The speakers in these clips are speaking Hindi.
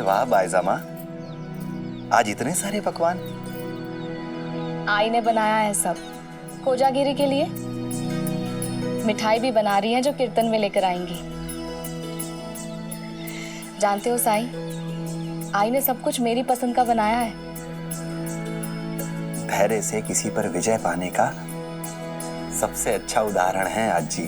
वाह बायजामा, आज इतने सारे पकवान। आई ने बनाया है सब कोजागिरी के लिए। मिठाई भी बना रही है जो कीर्तन में लेकर आएंगी। जानते हो साई, आई ने सब कुछ मेरी पसंद का बनाया है। धैर्य से किसी पर विजय पाने का सबसे अच्छा उदाहरण है आज जी।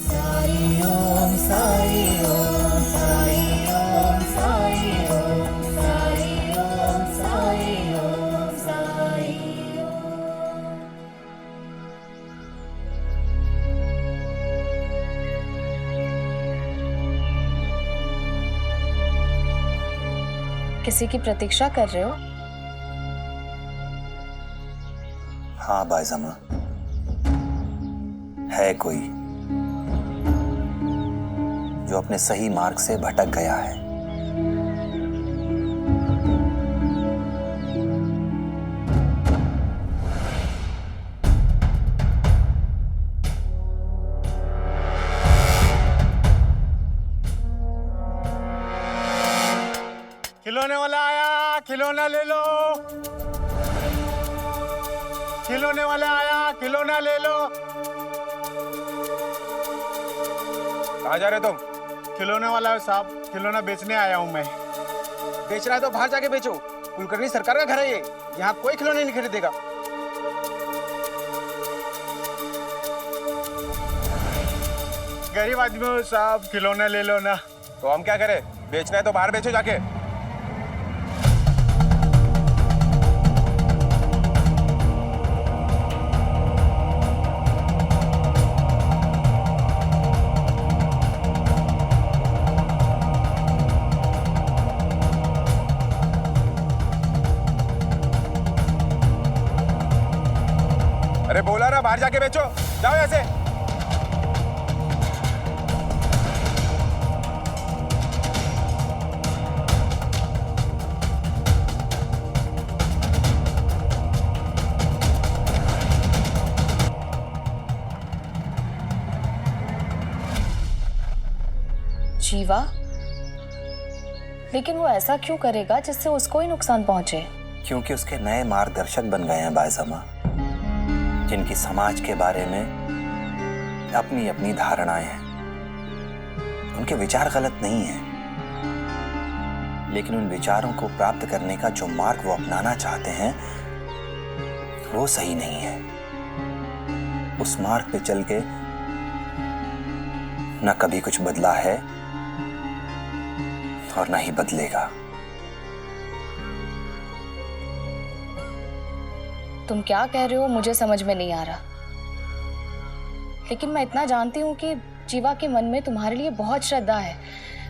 साई ओम साई ओम साई ओम साई ओम साई ओम साई ओम साई ओम। किसी की प्रतीक्षा कर रहे हो? हाँ बायजामा, है कोई जो अपने सही मार्ग से भटक गया है। खिलौने वाला आया, खिलौना ले लो। खिलौने वाला आया, खिलौना ले लो। कहाँ जा रहे तुम? खिलौने वाला है साहब, खिलौना बेचने आया हूँ मैं। बेच रहा है तो बाहर जाके बेचो। कुलकर्णी सरकार का घर है ये, यहाँ कोई खिलौने नहीं खरीदेगा। गरीब आदमी हो साहब, खिलौना ले लो ना। तो हम क्या करें? बेचना है तो बाहर बेचो जाके। अरे बोला ना बाहर जाके बेचो, जाओ ऐसे। जीवा, लेकिन वो ऐसा क्यों करेगा जिससे उसको ही नुकसान पहुंचे? क्योंकि उसके नए मार्गदर्शक बन गए हैं बायजामा, जिनकी समाज के बारे में अपनी अपनी धारणाएं हैं। उनके विचार गलत नहीं हैं, लेकिन उन विचारों को प्राप्त करने का जो मार्ग वो अपनाना चाहते हैं वो सही नहीं है। उस मार्ग पे चल के ना कभी कुछ बदला है और ना ही बदलेगा। तुम क्या कह रहे हो मुझे समझ में नहीं आ रहा, लेकिन मैं इतना जानती हूँ कि जीवा के मन में तुम्हारे लिए बहुत श्रद्धा है।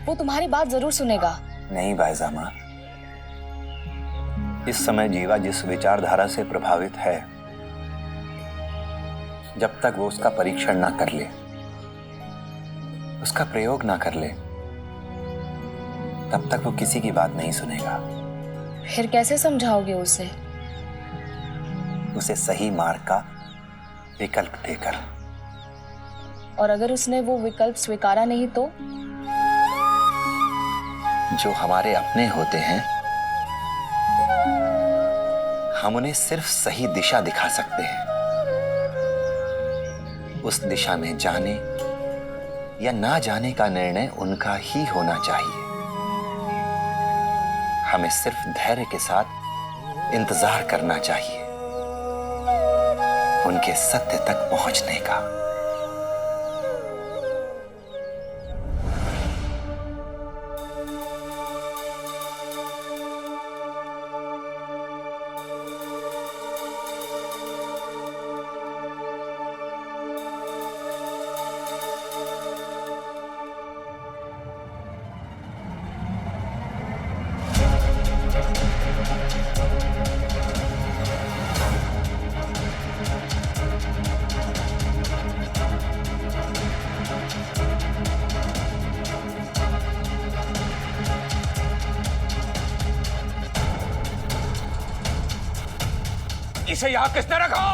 वो तुम्हारी बात जरूर सुनेगा। नहीं बायजामा, इस समय जीवा जिस विचारधारा से प्रभावित है, जब तक वो उसका परीक्षण ना कर ले, उसका प्रयोग ना कर ले, तब तक वो किसी की बात नहीं सुनेगा। फिर कैसे समझाओगे उसे? उसे सही मार्ग का विकल्प देकर। और अगर उसने वो विकल्प स्वीकारा नहीं तो? जो हमारे अपने होते हैं, हम उन्हें सिर्फ सही दिशा दिखा सकते हैं। उस दिशा में जाने या ना जाने का निर्णय उनका ही होना चाहिए। हमें सिर्फ धैर्य के साथ इंतजार करना चाहिए उनके सत्य तक पहुंचने का। इसे यहां किसने रखा?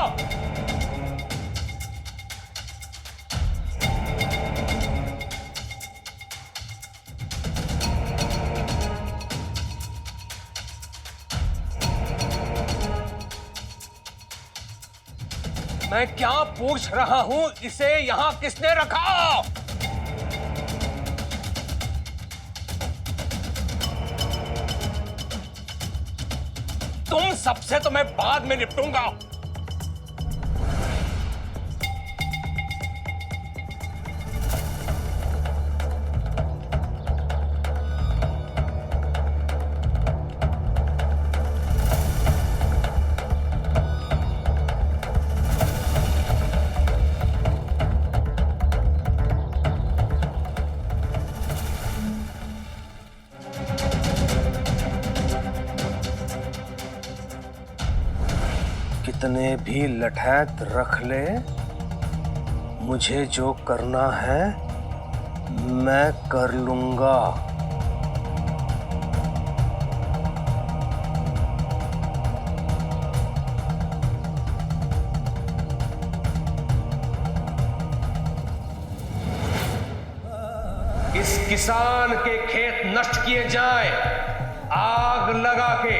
मैं क्या पूछ रहा हूं, इसे यहां किसने रखा? तुम सबसे तो मैं बाद में निपटूंगा। कितने भी लठैत रख ले, मुझे जो करना है मैं कर लूंगा। इस किसान के खेत नष्ट किए जाएं, आग लगा के।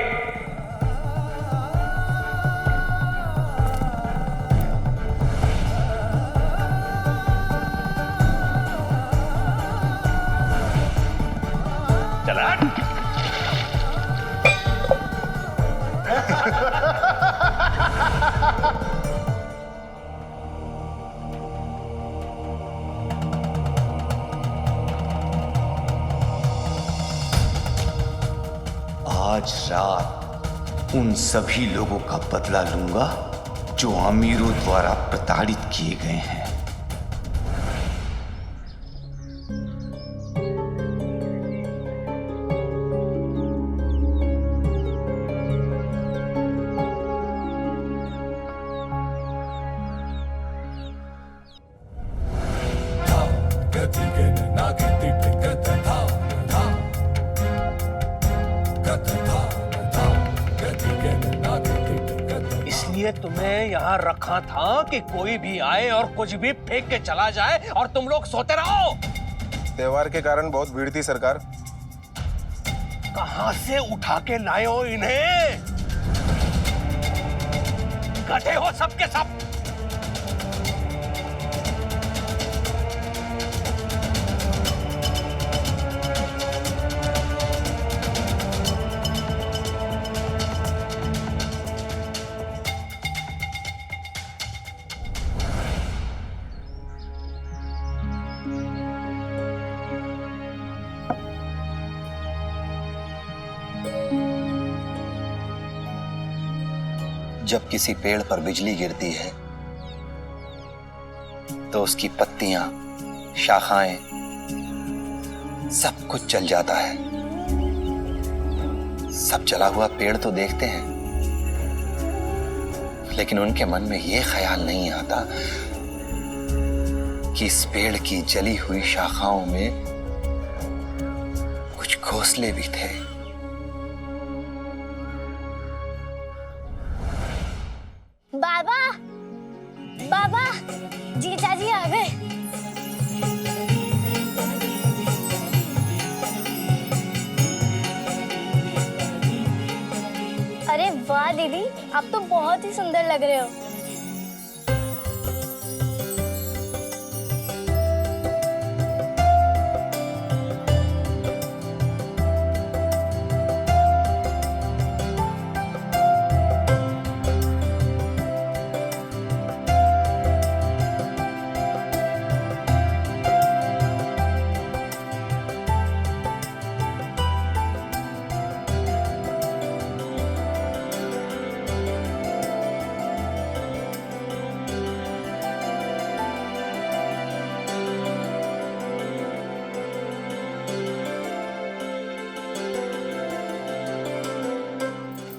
चला आज रात उन सभी लोगों का बदला लूंगा जो अमीरों द्वारा प्रताड़ित किए गए हैं। इसलिए तुम्हें यहाँ रखा था कि कोई भी आए और कुछ भी फेंक के चला जाए और तुम लोग सोते रहो। त्योहार के कारण बहुत भीड़ थी सरकार। कहां से उठा के लाए हो इन्हें? गधे हो सबके सब। जब किसी पेड़ पर बिजली गिरती है तो उसकी पत्तियां, शाखाएं, सब कुछ जल जाता है। सब जला हुआ पेड़ तो देखते हैं, लेकिन उनके मन में यह ख्याल नहीं आता कि इस पेड़ की जली हुई शाखाओं में कुछ घोंसले भी थे। बाबा, बाबा, जीजा जी आ गए। अरे वाह दीदी, आप तो बहुत ही सुंदर लग रहे हो।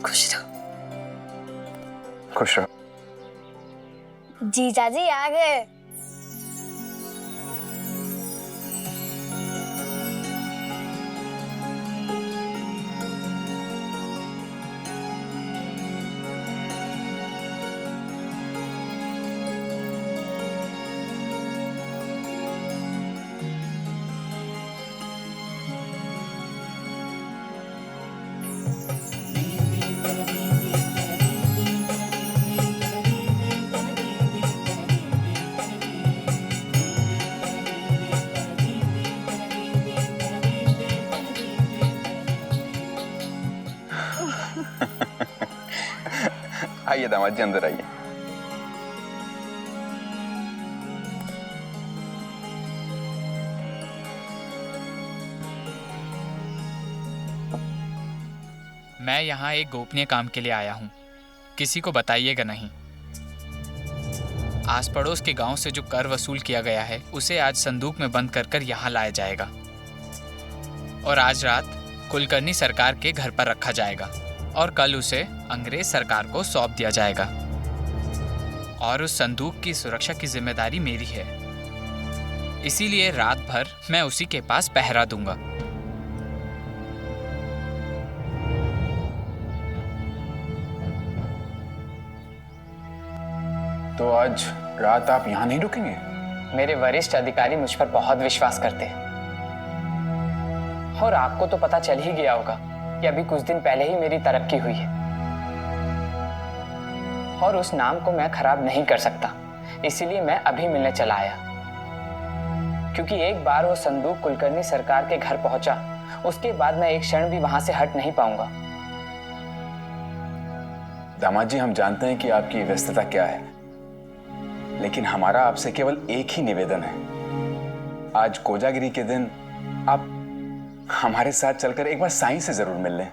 खुश रहो, खुश रहो। जीजा जी आ गए। आइए दामाद जी, अंदर आइए। मैं यहाँ एक गोपनीय काम के लिए आया हूँ, किसी को बताइएगा नहीं। आस पड़ोस के गांव से जो कर वसूल किया गया है उसे आज संदूक में बंद कर कर यहाँ लाया जाएगा और आज रात कुलकर्णी सरकार के घर पर रखा जाएगा और कल उसे अंग्रेज सरकार को सौंप दिया जाएगा और उस संदूक की सुरक्षा की जिम्मेदारी मेरी है। इसीलिए रात भर मैं उसी के पास पहरा दूंगा। तो आज रात आप यहाँ नहीं रुकेंगे? मेरे वरिष्ठ अधिकारी मुझ पर बहुत विश्वास करते हैं और आपको तो पता चल ही गया होगा कि अभी कुछ दिन पहले ही मेरी तरक्की हुई है और उस नाम को मैं खराब नहीं कर सकता। इसीलिए मैं अभी मिलने चला आया, क्योंकि एक बार वो संदूक कुलकर्णी सरकार के घर पहुंचा, उसके बाद मैं एक क्षण भी वहां से हट नहीं पाऊंगा। दामाद जी, हम जानते हैं कि आपकी व्यस्तता क्या है, लेकिन हमारा आपसे केवल एक ही निवेदन है। आज कोजागिरी के दिन आप हमारे साथ चलकर एक बार साईं से जरूर मिल लें।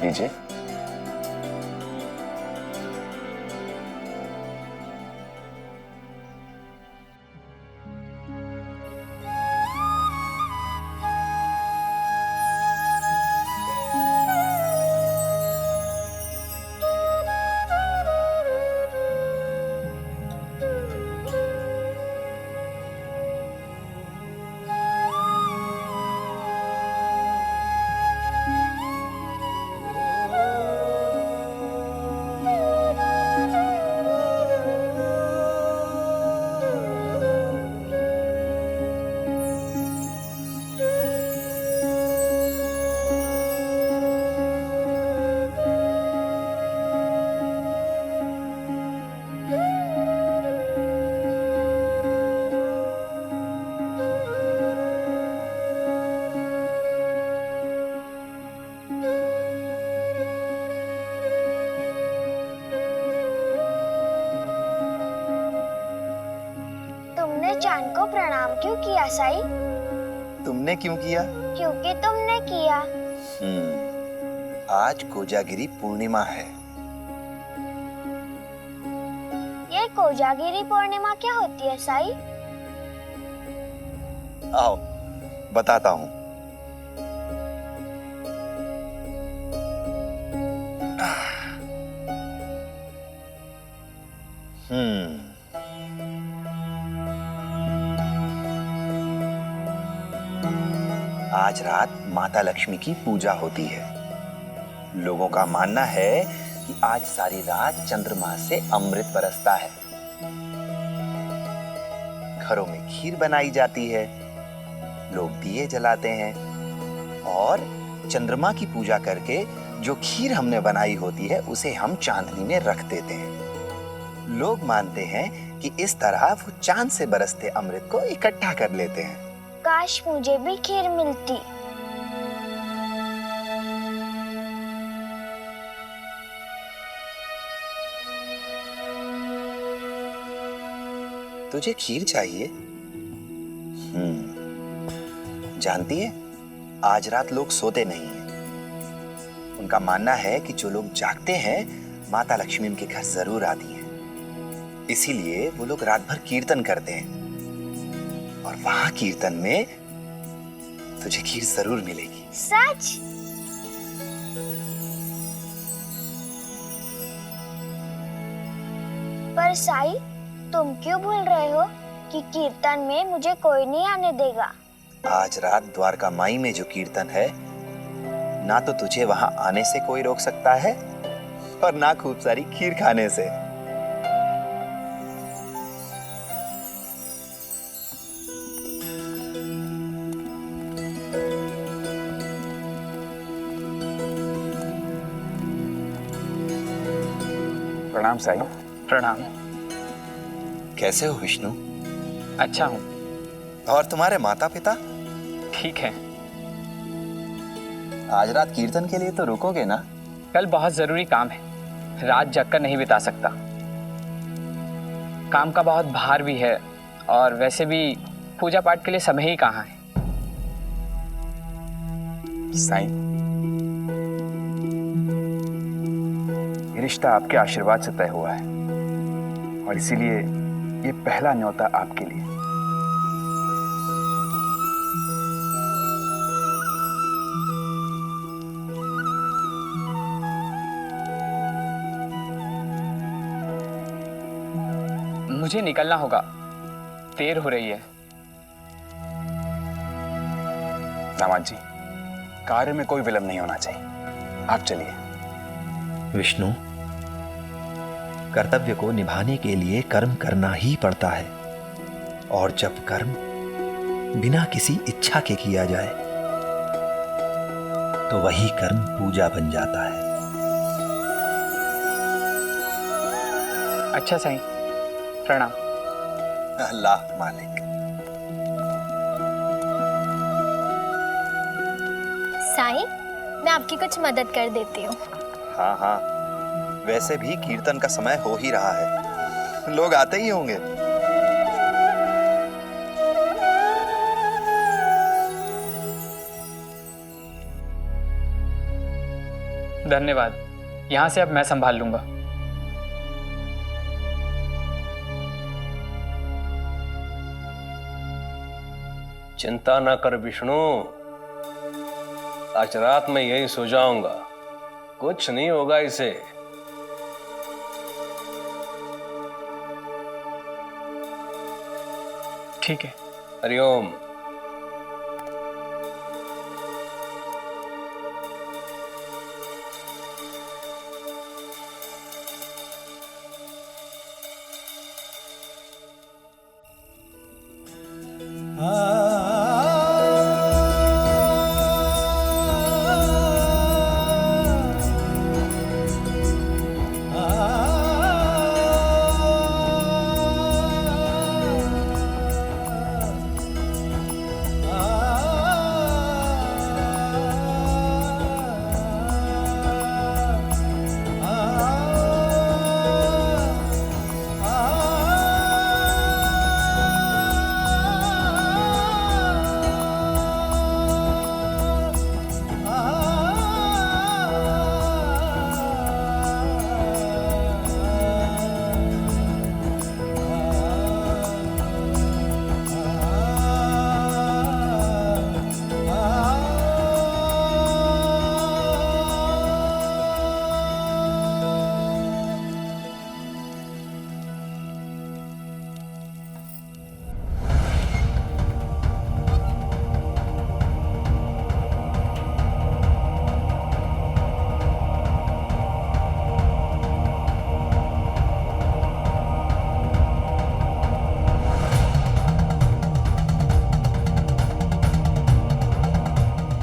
लीजिए। चांद को प्रणाम क्यों किया साई? तुमने क्यों किया? क्योंकि तुमने किया। आज कोजागिरी पूर्णिमा है। ये कोजागिरी पूर्णिमा क्या होती है साई? आओ बताता हूँ। आज रात माता लक्ष्मी की पूजा होती है। लोगों का मानना है कि आज सारी रात चंद्रमा से अमृत बरसता है। घरों में खीर बनाई जाती है, लोग दिए जलाते हैं और चंद्रमा की पूजा करके जो खीर हमने बनाई होती है उसे हम चांदनी में रख देते हैं। लोग मानते हैं कि इस तरह वो चांद से बरसते अमृत को इकट्ठा कर लेते हैं। काश मुझे भी खीर मिलती। तुझे खीर चाहिए? जानती है, आज रात लोग सोते नहीं हैं। उनका मानना है कि जो लोग जागते हैं माता लक्ष्मी उनके घर जरूर आती हैं। इसीलिए वो लोग रात भर कीर्तन करते हैं और वहां कीर्तन में तुझे खीर जरूर मिलेगी। सच? पर साई, तुम क्यों भूल रहे हो कि कीर्तन में मुझे कोई नहीं आने देगा? आज रात द्वारका माई में जो कीर्तन है, ना तो तुझे वहां आने से कोई रोक सकता है और ना खूब सारी खीर खाने से। प्रणाम साईं। प्रणाम। कैसे हो विष्णु? अच्छा हूँ। और तुम्हारे माता पिता? ठीक है। आज रात कीर्तन के लिए तो रुकोगे ना? कल बहुत जरूरी काम है, रात जगकर नहीं बिता सकता। काम का बहुत भार भी है और वैसे भी पूजा पाठ के लिए समय ही कहाँ है। साईं, ये रिश्ता आपके आशीर्वाद से तय हुआ है और इसीलिए ये पहला न्योता आपके लिए। मुझे निकलना होगा, देर हो रही है। दामाद जी, कार्य में कोई विलंब नहीं होना चाहिए, आप चलिए। विष्णु, कर्तव्य को निभाने के लिए कर्म करना ही पड़ता है, और जब कर्म बिना किसी इच्छा के किया जाए तो वही कर्म पूजा बन जाता है। अच्छा साईं, प्रणाम। अल्लाह मालिक। साईं, मैं आपकी कुछ मदद कर देती हूँ। हाँ हाँ, वैसे भी कीर्तन का समय हो ही रहा है, लोग आते ही होंगे। धन्यवाद, यहाँ से अब मैं संभाल लूंगा। चिंता ना कर विष्णु, आज रात में यही सो जाऊंगा, कुछ नहीं होगा इसे। ठीक है। हरिओम।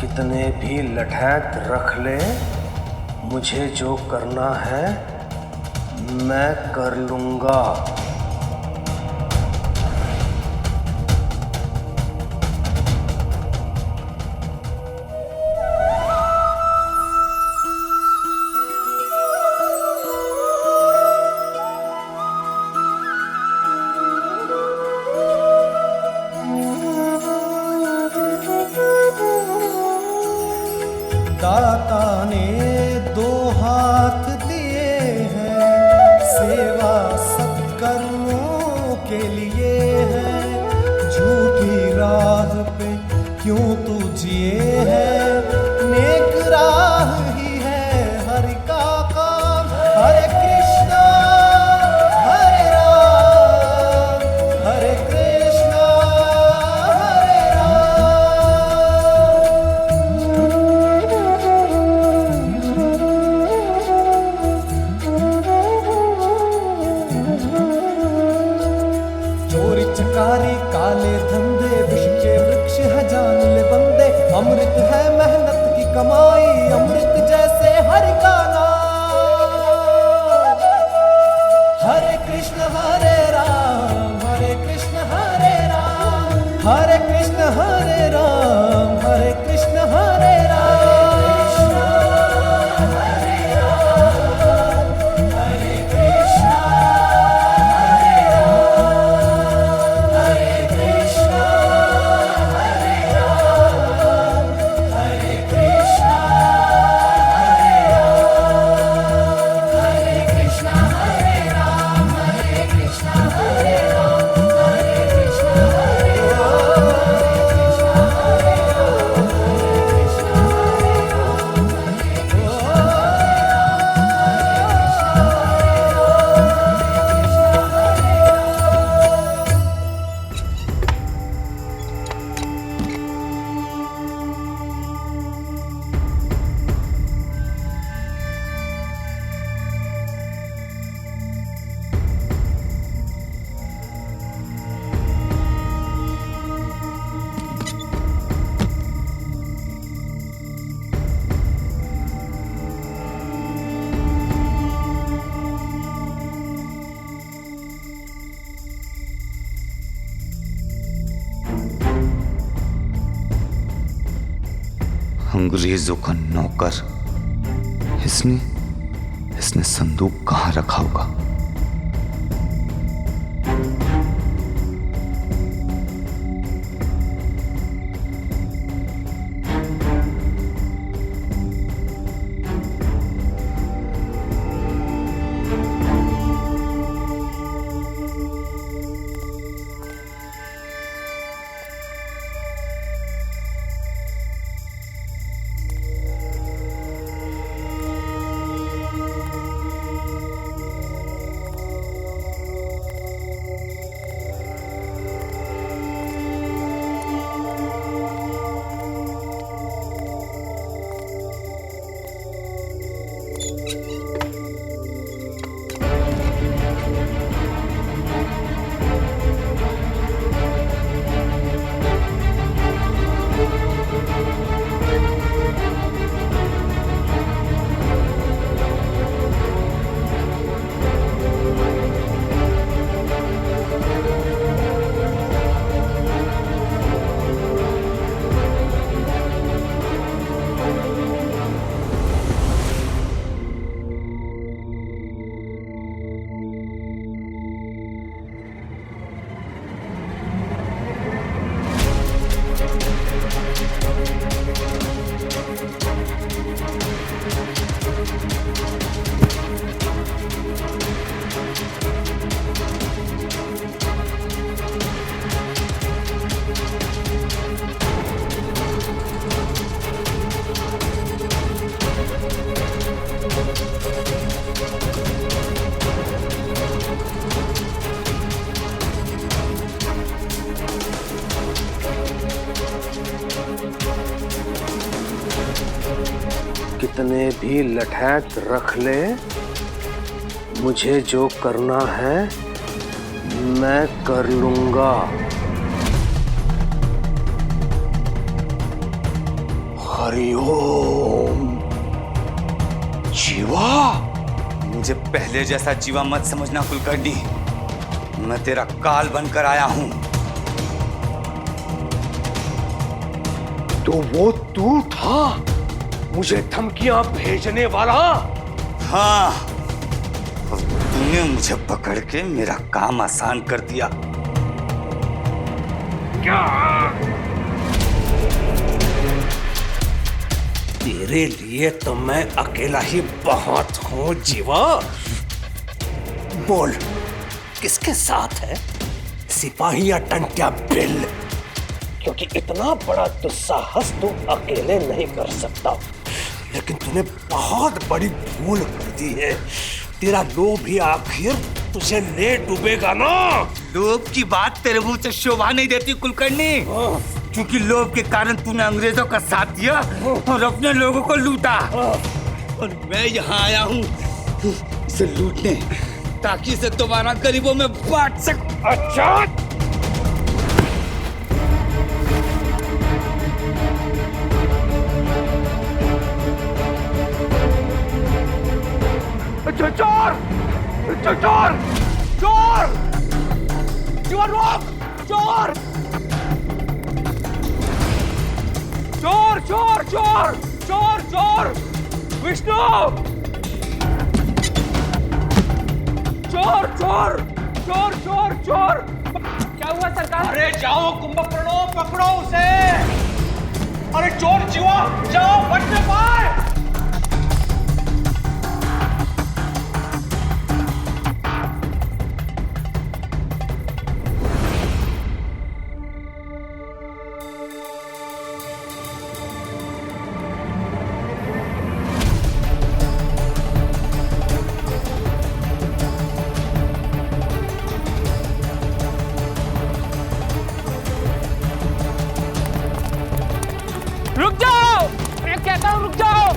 कितने भी लठैत रख ले, मुझे जो करना है मैं कर लूंगा। दाता ने दो हाथ दिए हैं, सेवा सत्कर्मों के लिए है। झूठी राह पे क्यों तू जिए है, नेक राह ही है हरि का काम। हरे कृष्णा हरे राम, हरे कृष्णा हरे चोरी चकारी काले धंधे, विष के वृक्ष है जान ले बंदे। अमृत है अंग्रेजों का नौकर। इसने संदूक कहां रखा होगा? कितने भी लठैत रख ले, मुझे जो करना है मैं कर लूंगा। हरिओम। जीवा? मुझे पहले जैसा जीवा मत समझना कुलकर्णी। मैं तेरा काल बनकर आया हूं। तो वो तू था मुझे धमकियां भेजने वाला? हाँ, तूने मुझे पकड़ के मेरा काम आसान कर दिया। क्या? तेरे लिए तो मैं अकेला ही बहुत हूं जीवा। बोल, किसके साथ है? सिपाही या टंट्या बिल? क्योंकि इतना बड़ा दुस्साहस तू अकेले नहीं कर सकता। लेकिन तूने बहुत बड़ी भूल कर दी है। तेरा लोभ ही आखिर तुझे ले डूबेगा ना। लोभ की बात तेरे मुंह से शोभा नहीं देती कुलकर्णी, क्योंकि लोभ के कारण तूने अंग्रेजों का साथ दिया और अपने लोगों को लूटा। और मैं यहाँ आया हूँ इसे लूटने, ताकि इसे दोबारा गरीबों में बांट सक। अच्छा, चोर! चोर! चोर! जीवा रोक! चोर! चोर! चोर! चोर! चोर! चोर! विष्णु! चोर! चोर! चोर! चोर! चोर! क्या हुआ सरकार? अरे जाओ कुंभकर्णों, पकड़ो उसे! अरे चोर जीवा, जाओ बचने पाए! रुक जाओ! मैं कहता हूँ रुक जाओ!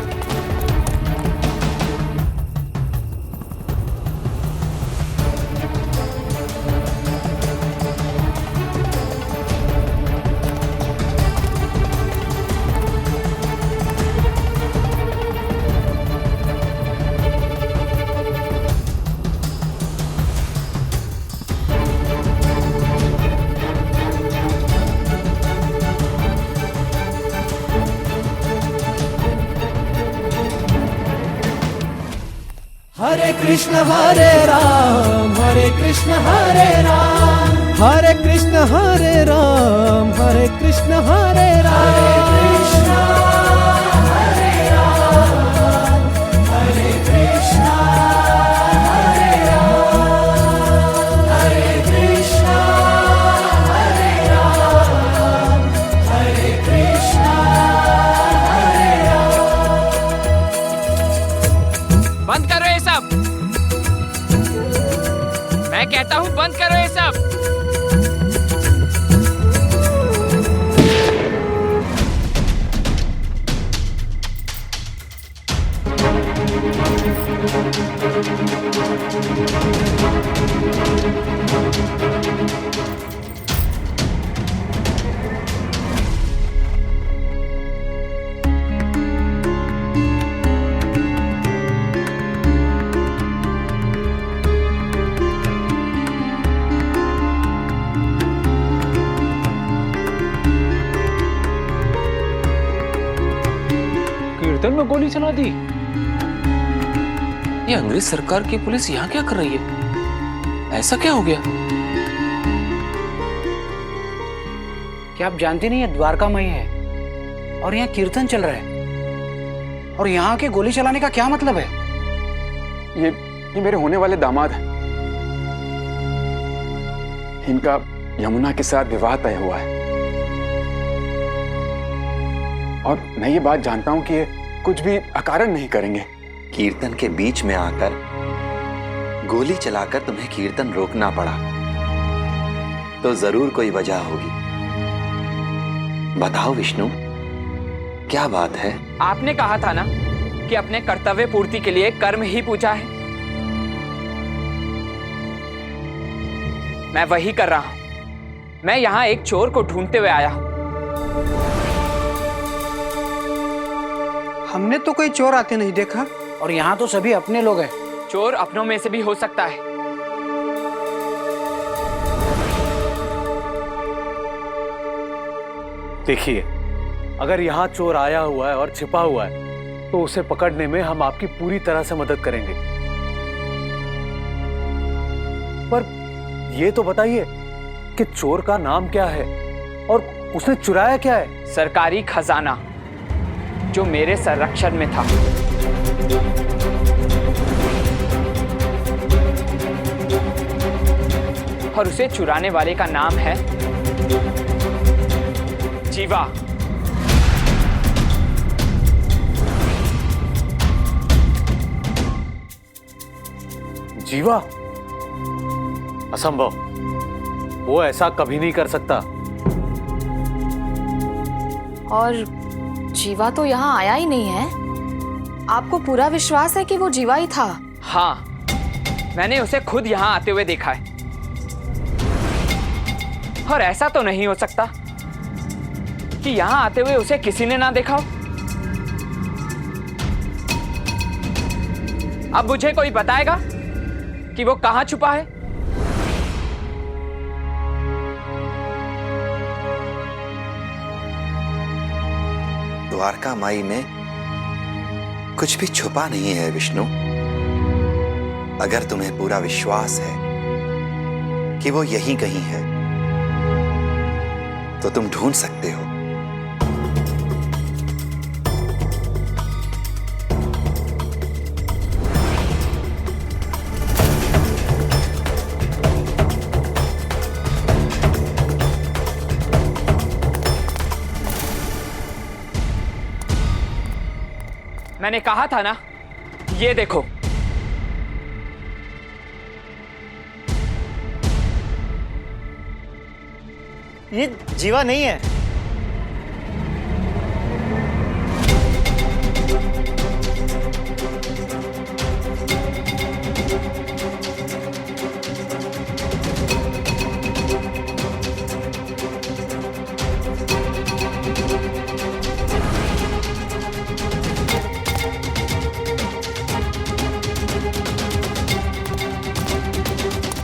हरे कृष्ण हरे राम, हरे कृष्ण हरे राम, हरे कृष्ण हरे राम, हरे कृष्ण हरे राम, हरे कृष्ण हरे राम, हरे कृष्ण हरे राम, हरे कृष्ण हरे राम, हरे कृष्ण हरे राम। बंद करो ये सब। मैं कहता हूँ बंद करो ये सब। कीर्तन में गोली चला दी। ये अंग्रेज सरकार की पुलिस यहाँ क्या कर रही है? ऐसा क्या हो गया? क्या आप जानते नहीं, ये द्वारका माई है और यहाँ कीर्तन चल रहा है, और यहाँ के गोली चलाने का क्या मतलब है? ये मेरे होने वाले दामाद हैं। इनका यमुना के साथ विवाह तय हुआ है, और मैं ये बात जानता हूं कि ये कुछ भी अकारण नहीं करेंगे। कीर्तन के बीच में आकर गोली चलाकर तुम्हें कीर्तन रोकना पड़ा तो जरूर कोई वजह होगी। बताओ विष्णु, क्या बात है? आपने कहा था ना कि अपने कर्तव्य पूर्ति के लिए कर्म ही पूछा है। मैं वही कर रहा हूं। मैं यहाँ एक चोर को ढूंढते हुए आया हूं। हमने तो कोई चोर आते नहीं देखा, और यहाँ तो सभी अपने लोग हैं। चोर अपनों में से भी हो सकता है। देखिए, अगर यहाँ चोर आया हुआ है और छिपा हुआ है तो उसे पकड़ने में हम आपकी पूरी तरह से मदद करेंगे। पर ये तो बताइए कि चोर का नाम क्या है और उसने चुराया क्या है? सरकारी खजाना जो मेरे संरक्षण में था। और उसे चुराने वाले का नाम है जीवा। जीवा? असंभव, वो ऐसा कभी नहीं कर सकता। और जीवा तो यहाँ आया ही नहीं है। आपको पूरा विश्वास है कि वो जीवा ही था? हाँ, मैंने उसे खुद यहाँ आते हुए देखा है। और ऐसा तो नहीं हो सकता कि यहाँ आते हुए उसे किसी ने ना देखा हो। अब मुझे कोई बताएगा कि वो कहाँ छुपा है? द्वारका माई में कुछ भी छुपा नहीं है विष्णु। अगर तुम्हें पूरा विश्वास है कि वो यहीं कहीं है तो तुम ढूंढ सकते हो। मैंने कहा था ना, ये देखो। ये जीवा नहीं है।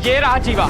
ये रहा जीवा।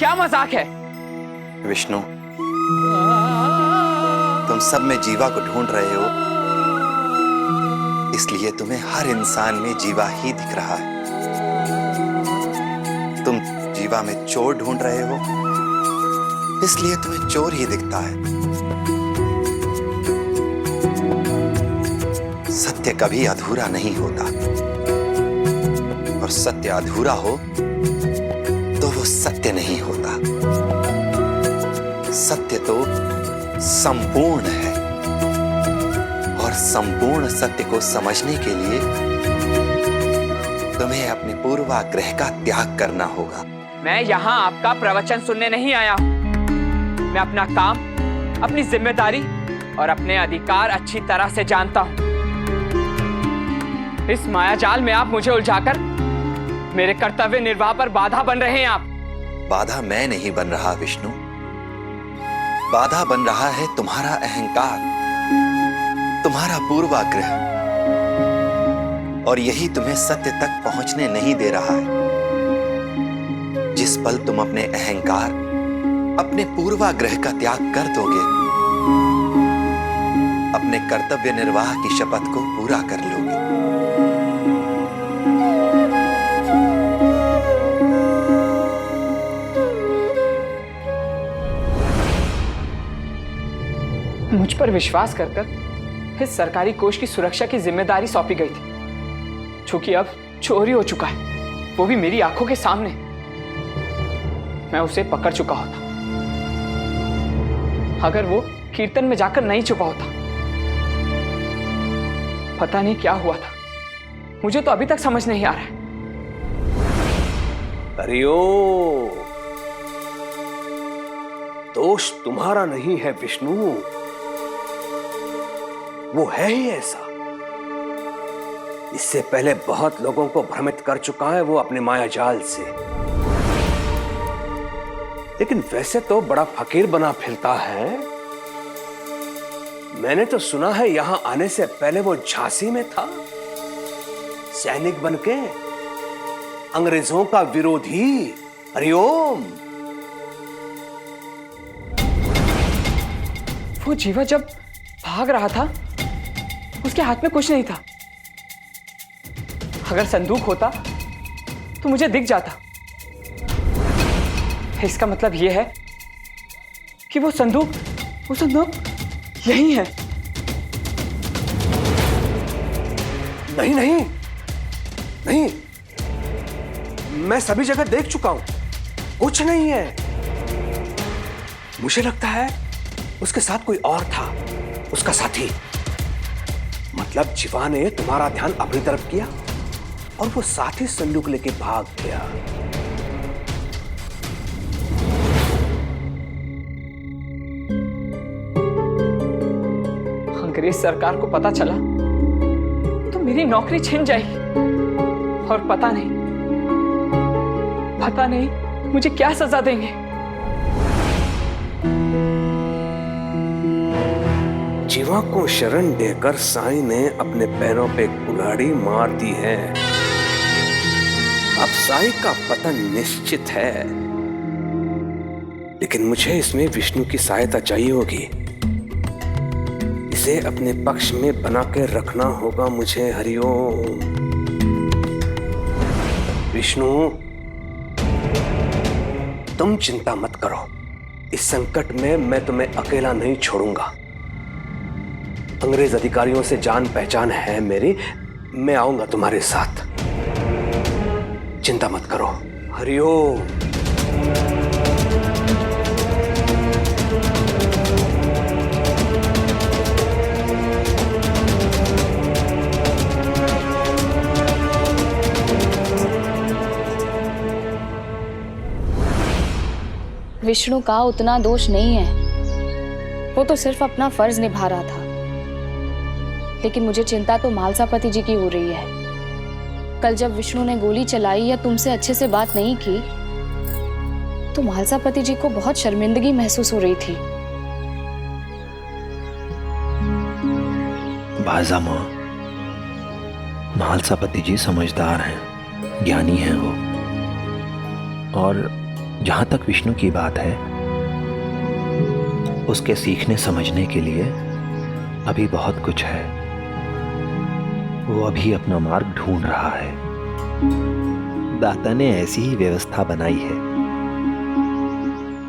क्या मजाक है? विष्णु, तुम सब में जीवा को ढूंढ रहे हो, इसलिए तुम्हें हर इंसान में जीवा ही दिख रहा है। तुम जीवा में चोर ढूंढ रहे हो, इसलिए तुम्हें चोर ही दिखता है। सत्य कभी अधूरा नहीं होता, और सत्य अधूरा हो तो वो सत्य नहीं होता। सत्य तो संपूर्ण है, और संपूर्ण सत्य को समझने के लिए तुम्हें अपने पूर्वाग्रह का त्याग करना होगा। मैं यहाँ आपका प्रवचन सुनने नहीं आया हूँ। मैं अपना काम, अपनी जिम्मेदारी और अपने अधिकार अच्छी तरह से जानता हूँ। इस मायाजाल में आप मुझे उलझाकर मेरे कर्तव्य निर्वाह पर बाधा बन रहे हैं। आप बाधा मैं नहीं बन रहा विष्णु, बाधा बन रहा है तुम्हारा अहंकार, तुम्हारा पूर्वाग्रह, और यही तुम्हें सत्य तक पहुंचने नहीं दे रहा है। जिस पल तुम अपने अहंकार, अपने पूर्वाग्रह का त्याग कर दोगे, अपने कर्तव्य निर्वाह की शपथ को पूरा कर लोगे। मुझ पर विश्वास कर इस सरकारी कोष की सुरक्षा की जिम्मेदारी सौंपी गई थी, जो कि अब चोरी हो चुका है, वो भी मेरी आंखों के सामने। मैं उसे पकड़ चुका होता, अगर वो कीर्तन में जाकर नहीं छुपा होता। पता नहीं क्या हुआ था, मुझे तो अभी तक समझ नहीं आ रहा है। हरिओम, दोष तुम्हारा नहीं है विष्णु, वो है ही ऐसा। इससे पहले बहुत लोगों को भ्रमित कर चुका है वो अपने मायाजाल से। लेकिन वैसे तो बड़ा फकीर बना फिरता है। मैंने तो सुना है यहां आने से पहले वो झांसी में था, सैनिक बनके, अंग्रेजों का विरोधी। हरिओम। वो जीवा जब भाग रहा था, उसके हाथ में कुछ नहीं था। अगर संदूक होता तो मुझे दिख जाता। इसका मतलब यह है कि वो संदूक यही है। नहीं नहीं नहीं, मैं सभी जगह देख चुका हूं, कुछ नहीं है। मुझे लगता है उसके साथ कोई और था, उसका साथी। मतलब जीवा ने तुम्हारा ध्यान अपनी तरफ किया और वो साथी संदूक लेके भाग गया। अंग्रेज सरकार को पता चला तो मेरी नौकरी छिन जाएगी, और पता नहीं मुझे क्या सजा देंगे। जीवा को शरण देकर साईं ने अपने पैरों पे कुल्हाड़ी मार दी है। अब साईं का पतन निश्चित है, लेकिन मुझे इसमें विष्णु की सहायता चाहिए होगी। इसे अपने पक्ष में बना के रखना होगा मुझे। हरिओम। विष्णु, तुम चिंता मत करो, इस संकट में मैं तुम्हें अकेला नहीं छोड़ूंगा। अंग्रेज अधिकारियों से जान पहचान है मेरी, मैं आऊंगा तुम्हारे साथ, चिंता मत करो। हरिओम। विष्णु का उतना दोष नहीं है, वो तो सिर्फ अपना फर्ज निभा रहा था। लेकिन मुझे चिंता तो मालसापति जी की हो रही है। कल जब विष्णु ने गोली चलाई या तुमसे अच्छे से बात नहीं की, तो मालसापति जी को बहुत शर्मिंदगी महसूस हो रही थी। बाजा माँ, मालसापति जी समझदार हैं, ज्ञानी हैं वो, और जहां तक विष्णु की बात है, उसके सीखने समझने के लिए अभी बहुत कुछ है। वो अभी अपना मार्ग ढूंढ रहा है। दाता ने ऐसी ही व्यवस्था बनाई है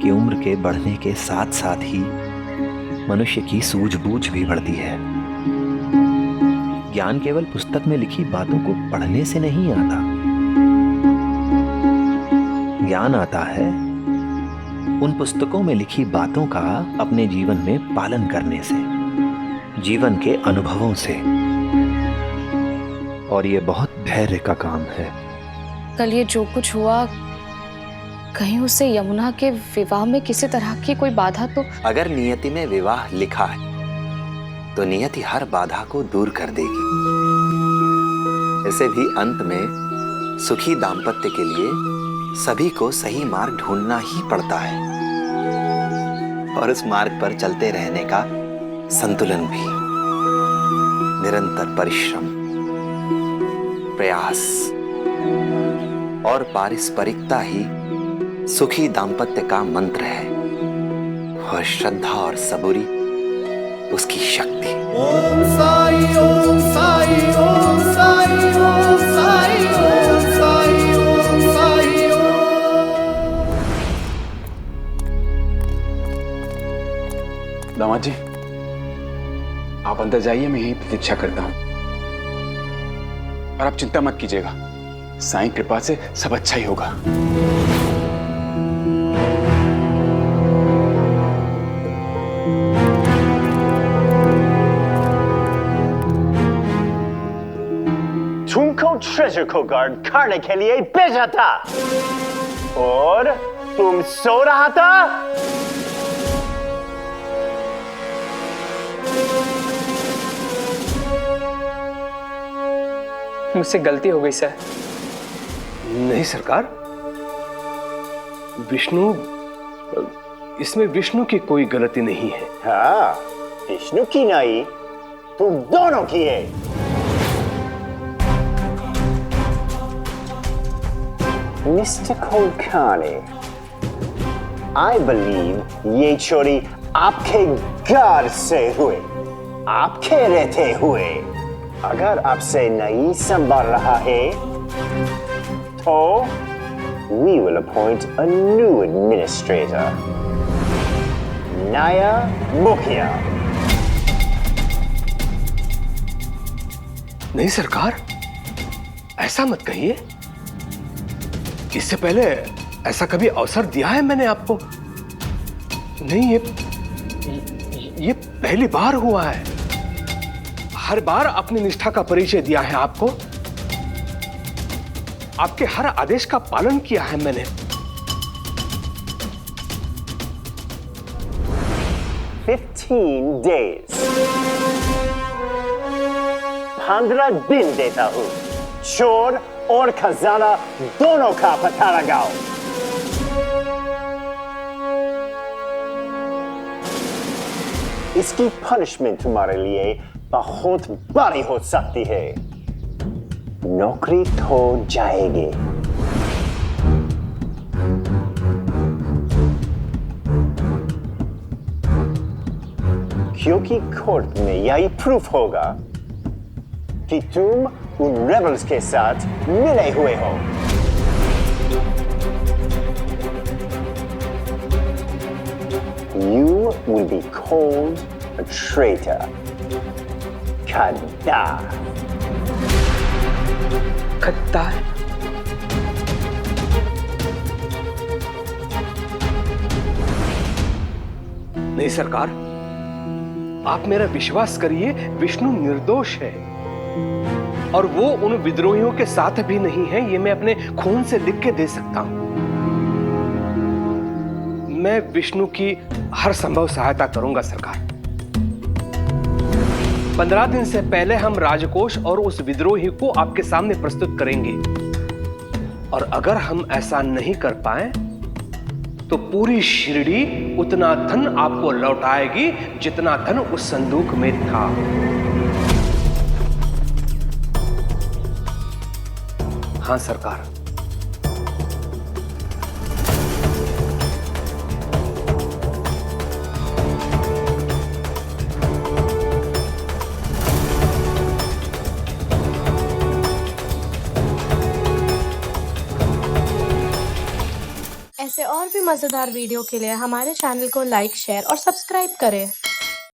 कि उम्र के बढ़ने के साथ साथ ही मनुष्य की सूझबूझ भी बढ़ती है। ज्ञान केवल पुस्तक में लिखी बातों को पढ़ने से नहीं आता। ज्ञान आता है उन पुस्तकों में लिखी बातों का अपने जीवन में पालन करने से, जीवन के अनुभवों से। और ये बहुत धैर्य का काम है। कल ये जो कुछ हुआ, कहीं उससे यमुना के विवाह में किसी तरह की कोई बाधा तो? अगर नियति में विवाह लिखा है तो नियति हर बाधा को दूर कर देगी। इसे भी अंत में सुखी दाम्पत्य के लिए सभी को सही मार्ग ढूंढना ही पड़ता है, और उस मार्ग पर चलते रहने का संतुलन भी। निरंतर परिश्रम, प्रयास और पारस्परिकता ही सुखी दाम्पत्य का मंत्र है, और श्रद्धा और सबूरी उसकी शक्ति। ओम साई ओम साई ओम साई ओम साई ओम साई ओम साई ओम। दामाद जी, आप अंदर जाइए, मैं यही प्रतीक्षा करता हूं। और आप चिंता मत कीजिएगा, साईं कृपा से सब अच्छा ही होगा। तुमको ट्रेजर को गार्ड करने के लिए भेजा था और तुम सो रहा था। मुझसे गलती हो गई सर। नहीं सरकार, विष्णु, इसमें विष्णु की कोई गलती नहीं है। हाँ, विष्णु की नहीं, तुम दोनों की है। मिस्टर कोलकानी, I believe ये चोरी आपके घर से हुए, आपके रहते हुए। अगर आपसे नहीं संभाल रहा है, तो we will appoint a new administrator, नया मुखिया। नहीं सरकार, ऐसा मत कहिए। इससे पहले ऐसा कभी अवसर दिया है मैंने आपको? नहीं, ये पहली बार हुआ है। हर बार अपनी निष्ठा का परिचय दिया है आपको। आपके हर आदेश का पालन किया है मैंने। 15 days, 15 दिन देता हूं। चोर और खजाना दोनों का पता लगाओ। इसकी पनिशमेंट तुम्हारे लिए बहुत बड़ी हो सकती है। नौकरी खो जाएगी। क्योंकि कोर्ट में यही प्रूफ होगा कि तुम उन रेबल्स के साथ मिले हुए हो। You will be called a traitor. गद्दार। गद्दार? नहीं सरकार, आप मेरा विश्वास करिए, विष्णु निर्दोष है। और वो उन विद्रोहियों के साथ भी नहीं है, ये मैं अपने खून से लिख के दे सकता हूं। मैं विष्णु की हर संभव सहायता करूंगा सरकार। 15 दिन से पहले हम राजकोष और उस विद्रोही को आपके सामने प्रस्तुत करेंगे, और अगर हम ऐसा नहीं कर पाए तो पूरी शिरडी उतना धन आपको लौटाएगी जितना धन उस संदूक में था। हाँ सरकार। ऐसे और भी मज़ेदार वीडियो के लिए हमारे चैनल को लाइक, शेयर और सब्सक्राइब करें।